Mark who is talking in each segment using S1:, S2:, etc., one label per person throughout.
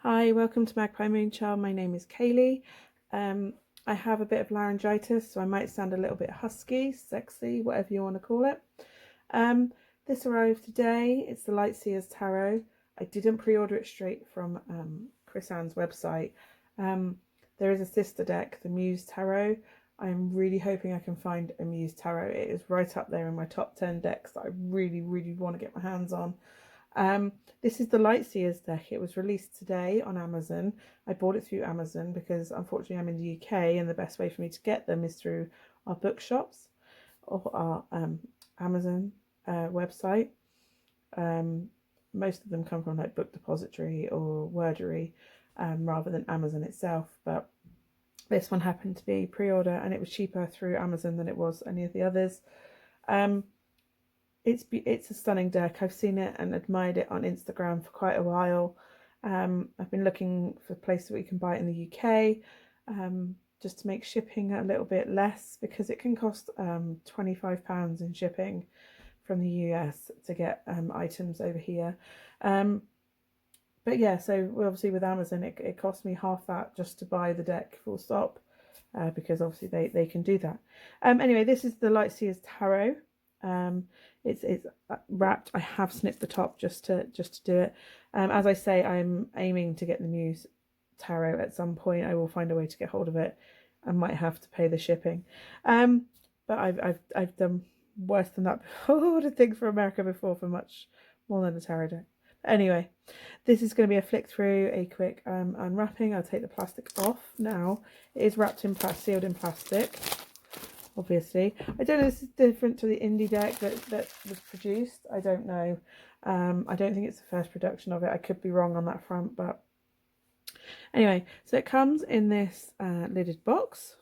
S1: Hi, welcome to Magpie Moonchild. My name is Kayleigh. I have a bit of laryngitis, so I might sound a little bit husky, sexy, whatever you want to call it. This arrived today. It's the Light Seers Tarot. I didn't pre-order it straight from Chris Ann's website. There is a sister deck, the Muse Tarot. I'm really hoping I can find a Muse Tarot. It is right up there in my top 10 decks that I really want to get my hands on. This is the Light Seers deck. It was released today on Amazon. I bought it through Amazon because unfortunately I'm in the UK and the best way for me to get them is through our bookshops or our Amazon website. Most of them come from like Book Depository or Wordery rather than Amazon itself, but this one happened to be pre-order and it was cheaper through Amazon than it was any of the others. It's a stunning deck. I've seen it and admired it on Instagram for quite a while. I've been looking for places where you can buy it in the UK, just to make shipping a little bit less because it can cost £25 in shipping from the US to get items over here. But yeah, so obviously with Amazon, it cost me half that just to buy the deck full stop, because obviously they can do that. Anyway, this is the Light Seers Tarot. It's wrapped. I have snipped the top just to do it. As I say, I'm aiming to get the Muse Tarot at some point. I will find a way to get hold of it. I might have to pay the shipping, but I've done worse than that before. I think for America before for much more than a tarot deck. But anyway, this is going to be a flick through, a quick unwrapping. I'll take the plastic off now. It is wrapped in sealed in plastic. Obviously, I don't know if this is different to the indie deck that was produced. I don't know. I don't think it's the first production of it. I could be wrong on that front, but anyway, so it comes in this lidded box.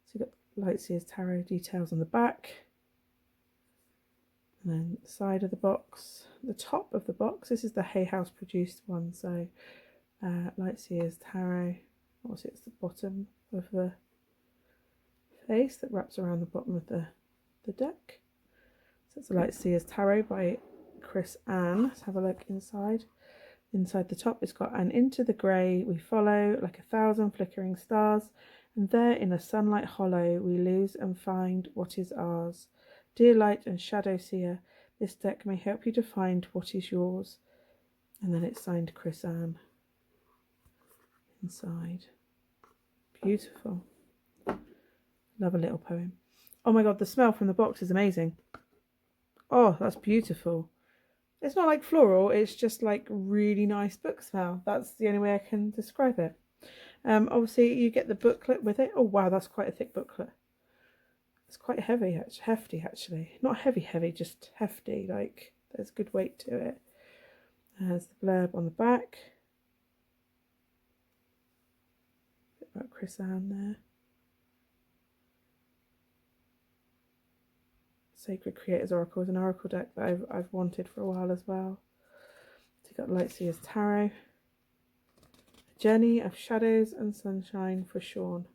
S1: So you've got Light Seers Tarot details on the back, and then the side of the box, the top of the box. This is the Hay House produced one. So Light Seers Tarot. Obviously, it's the bottom of the face that wraps around the bottom of the deck. So it's the Light Seers Tarot by Chris Ann. Let's have a look inside. Inside the top, it's got "and into the grey we follow like 1,000 flickering stars, and there in a sunlight hollow we lose and find what is ours. Dear light and shadow seer, this deck may help you to find what is yours." And then it's signed Chris Ann inside. Beautiful. Love a little poem. Oh my god, the smell from the box is amazing. Oh, that's beautiful. It's not like floral, it's just like really nice book smell. That's the only way I can describe it. Obviously you get the booklet with it. Oh wow, that's quite a thick booklet. It's quite heavy, hefty actually. Not heavy, just hefty. Like there's good weight to it. There's the blurb on the back. A bit about Chris Ann there. Sacred Creators Oracle is an oracle deck that I've wanted for a while as well. So you've got Light Seers Tarot. A Journey of Shadows and Sunshine for Sean.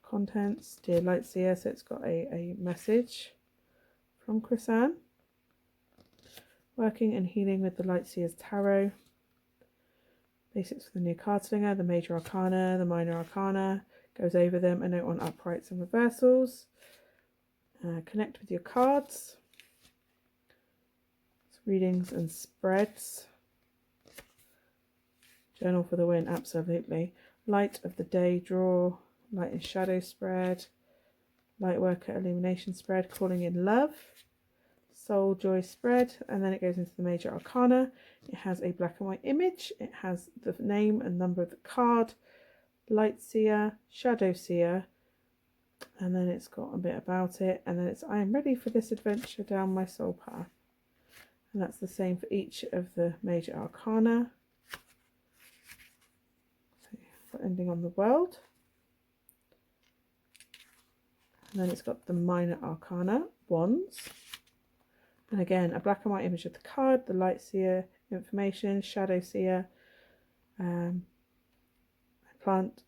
S1: Contents, Dear Light Seer, so it's got a message from Chris Ann. Working and healing with the Light Seers Tarot. Basics for the new card slinger, the major arcana, the minor arcana. Goes over them, a note on uprights and reversals. Connect with your cards. Readings and spreads. Journal for the win, absolutely. Light of the day draw. Light and shadow spread. Light worker illumination spread. Calling in love. Soul joy spread. And then it goes into the major arcana. It has a black and white image. It has the name and number of the card. Light Seer, Shadow Seer, and then it's got a bit about it, and then it's "I am ready for this adventure down my soul path," and that's the same for each of the major arcana. So ending on the world, and then it's got the minor arcana, wands, and again a black and white image of the card, the Light Seer information, Shadow Seer.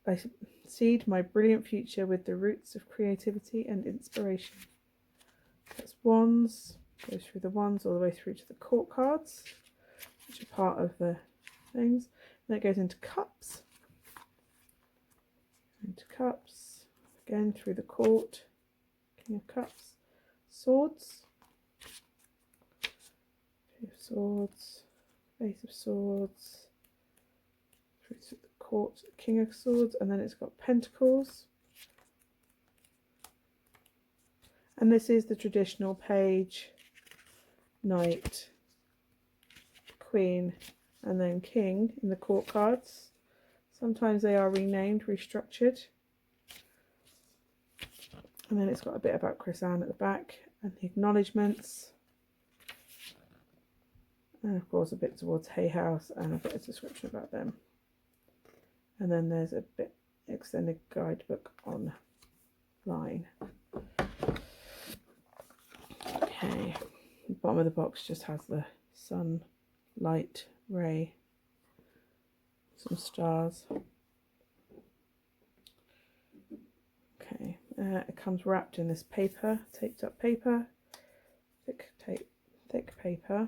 S1: I seed my brilliant future with the roots of creativity and inspiration. That's wands. Goes through the wands all the way through to the court cards, which are part of the things. Then it goes into cups. Into cups. Again through the court. King of cups. Swords. Two of swords. Ace of swords. Through to the court. King of swords. And then it's got pentacles. And this is the traditional page, knight, queen, and then king in the court cards. Sometimes they are renamed, restructured. And then it's got a bit about Chris Anne at the back and the acknowledgements. And of course a bit towards Hay House and a bit of description about them. And then there's a bit extended guidebook online. Okay, the bottom of the box just has the sun, light, ray, some stars. Okay, it comes wrapped in this paper, taped up paper, thick paper.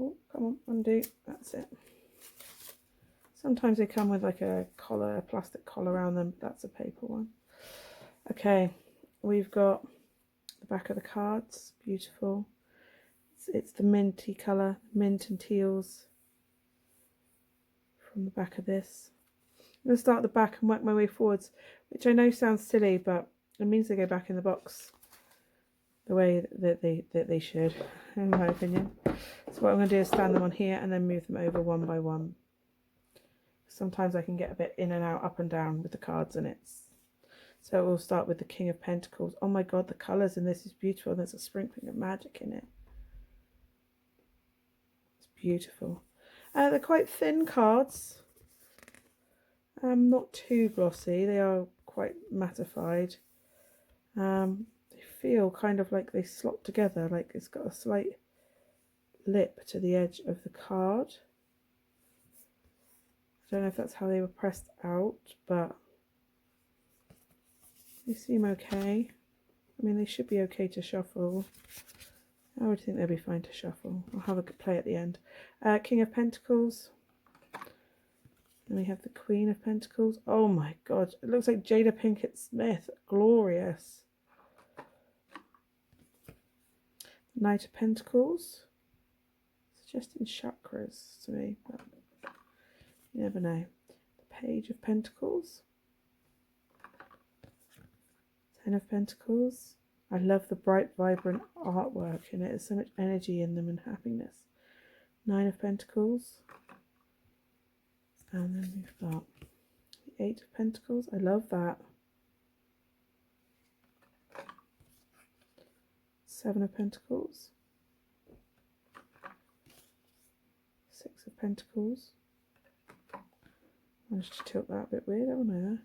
S1: Oh, come on, undo, that's it. Sometimes they come with like a collar, a plastic collar around them, but that's a paper one. Okay, we've got the back of the cards, beautiful. It's the minty colour, mint and teals from the back of this. I'm going to start at the back and work my way forwards, which I know sounds silly, but it means they go back in the box the way that they should, in my opinion. So what I'm going to do is stand them on here and then move them over one by one. Sometimes I can get a bit in and out, up and down with the cards, and it's... So we'll start with the King of Pentacles. Oh my god, the colours in this is beautiful. There's a sprinkling of magic in it. It's beautiful. They're quite thin cards. Not too glossy. They are quite mattified. They feel kind of like they slot together, like it's got a slight lip to the edge of the card. I don't know if that's how they were pressed out, but they seem okay. I mean, they should be okay to shuffle. I would think they'd be fine to shuffle. I'll have a good play at the end. King of Pentacles. And we have the Queen of Pentacles. Oh my god, it looks like Jada Pinkett Smith. Glorious. Knight of Pentacles. Suggesting chakras to me, but you never know. The Page of Pentacles. Ten of Pentacles. I love the bright, vibrant artwork in it. There's so much energy in them and happiness. Nine of Pentacles. And then we've got the Eight of Pentacles. I love that. Seven of Pentacles. Six of Pentacles. Managed to tilt that a bit weird, haven't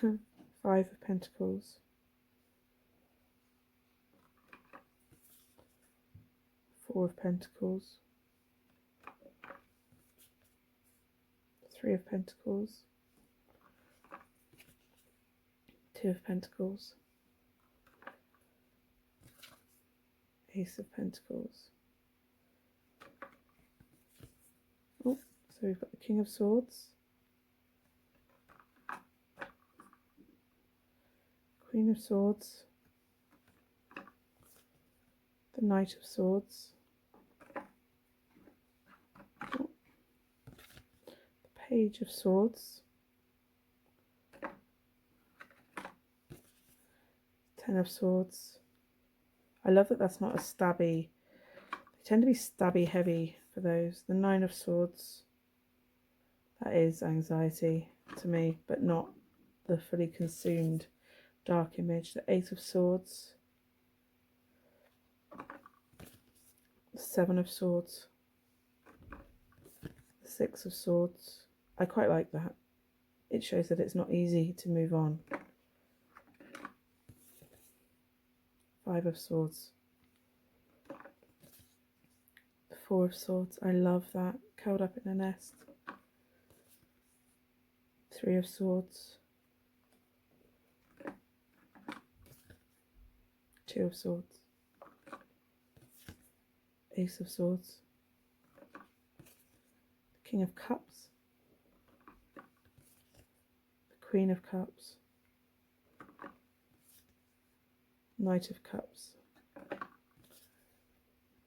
S1: I there? Five of Pentacles. Four of Pentacles. Three of Pentacles. Two of Pentacles. Ace of Pentacles. Oh, so we've got the King of Swords. Queen of Swords. The Knight of Swords. Oh. The Page of Swords. Ten of Swords. I love that that's not a stabby. They tend to be stabby heavy for those. The Nine of Swords. That is anxiety to me, but not the fully consumed dark image. The Eight of Swords. The Seven of Swords. The Six of Swords. I quite like that. It shows that it's not easy to move on. Five of Swords. The Four of Swords. I love that. Curled up in a nest. Three of Swords. Two of Swords. Ace of Swords, the King of Cups, the Queen of Cups, Knight of Cups,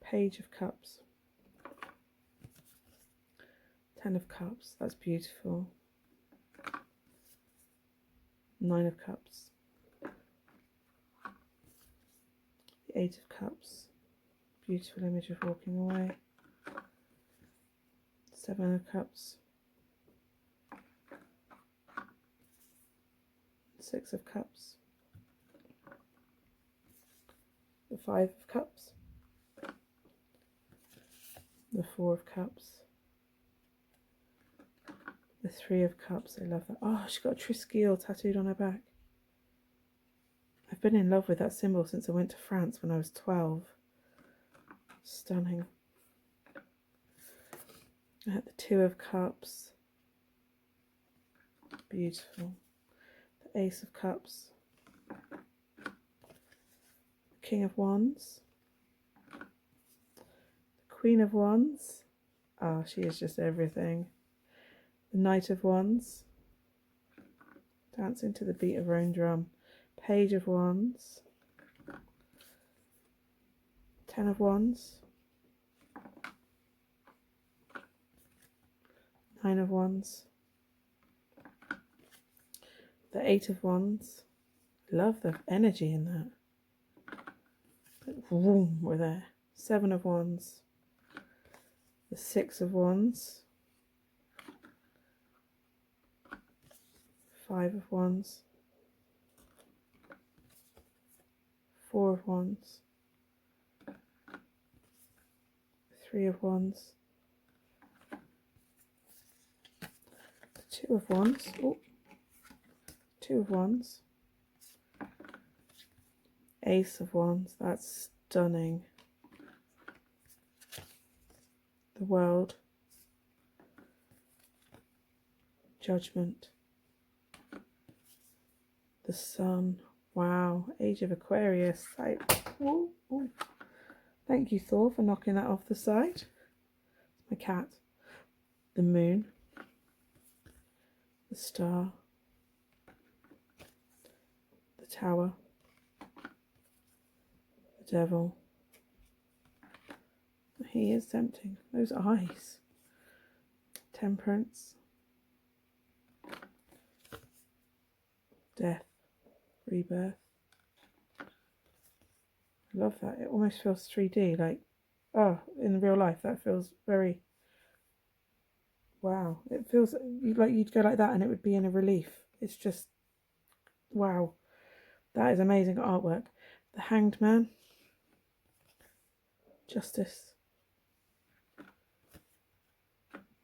S1: Page of Cups, Ten of Cups, that's beautiful, Nine of Cups, the Eight of Cups, beautiful image of walking away, Seven of Cups, Six of Cups, the Five of Cups, the Four of Cups, the Three of Cups. I love that. Oh, she's got a Triskill tattooed on her back. I've been in love with that symbol since I went to France when I was 12. Stunning. The Two of Cups. Beautiful. The Ace of Cups. The King of Wands. The Queen of Wands. Ah, she is just everything. The Knight of Wands. Dancing to the beat of her own drum. Page of Wands. Ten of Wands. Nine of Wands. The Eight of Wands. Love the energy in that. Vroom, we're there. Seven of Wands. The Six of Wands. Five of Wands. Four of Wands. Three of Wands. The Two of Wands. Oh, Two of Wands. Ace of Wands. That's stunning. The World. Judgment. The Sun. Wow. Age of Aquarius. Oh. Thank you, Thor, for knocking that off the side. My cat. The Moon. The Star. The Tower. The Devil. He is tempting. Those eyes. Temperance. Death. Rebirth. I love that. It almost feels 3D, like, oh, in real life that feels very, wow. It feels like you'd go like that and it would be in a relief. It's just, wow. That is amazing artwork. The Hanged Man. Justice.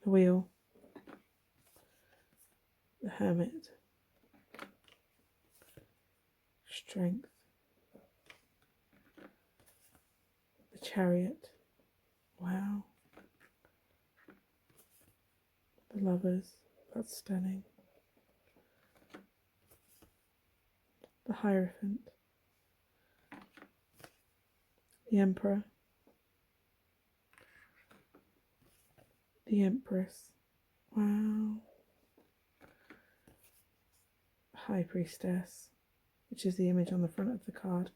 S1: The Wheel. The Hermit. Strength. The Chariot. Wow. The Lovers. That's stunning. The Hierophant. The Emperor. The Empress. Wow. High Priestess, which is the image on the front of the card,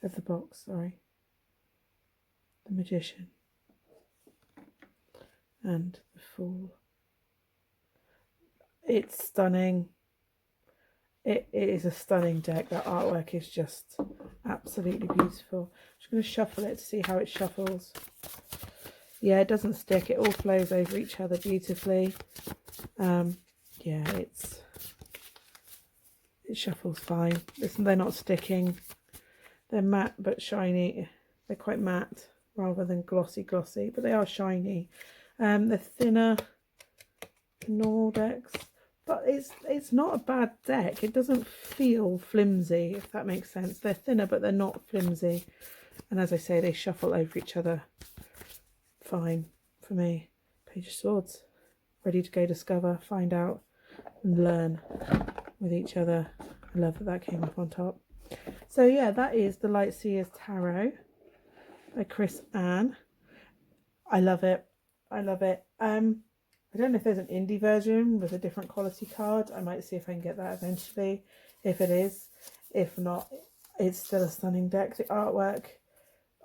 S1: of the box, sorry. The Magician. And the Fool. It's stunning. It is a stunning deck. That artwork is just absolutely beautiful. I'm just going to shuffle it to see how it shuffles. Yeah, it doesn't stick. It all flows over each other beautifully. Yeah, it shuffles fine. Listen, they're not sticking. They're matte but shiny. They're quite matte rather than glossy, but they are shiny. They're thinner than normal decks, but it's not a bad deck. It doesn't feel flimsy, if that makes sense. They're thinner, but they're not flimsy. And as I say, they shuffle over each other fine for me. Page of Swords. Ready to go discover, find out, and learn with each other. I love that that came up on top. So yeah, that is the Light Seers Tarot by Chris Ann. I love it. I love it. I don't know if there's an indie version with a different quality card. I might see if I can get that eventually, if it is. If not, it's still a stunning deck. The artwork,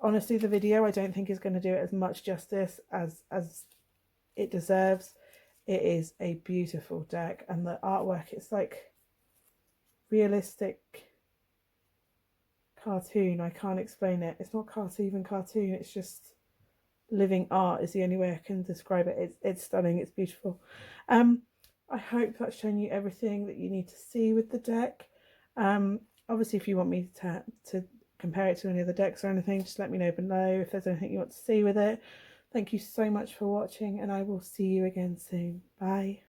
S1: honestly, the video I don't think is going to do it as much justice as it deserves. It is a beautiful deck, and the artwork, it's like realistic cartoon. I can't explain it. It's not even cartoon. It's just living art is the only way I can describe it. It's stunning. It's beautiful. I hope that's shown you everything that you need to see with the deck. Obviously, if you want me to compare it to any other decks or anything, just let me know below if there's anything you want to see with it. Thank you so much for watching, and I will see you again soon. Bye.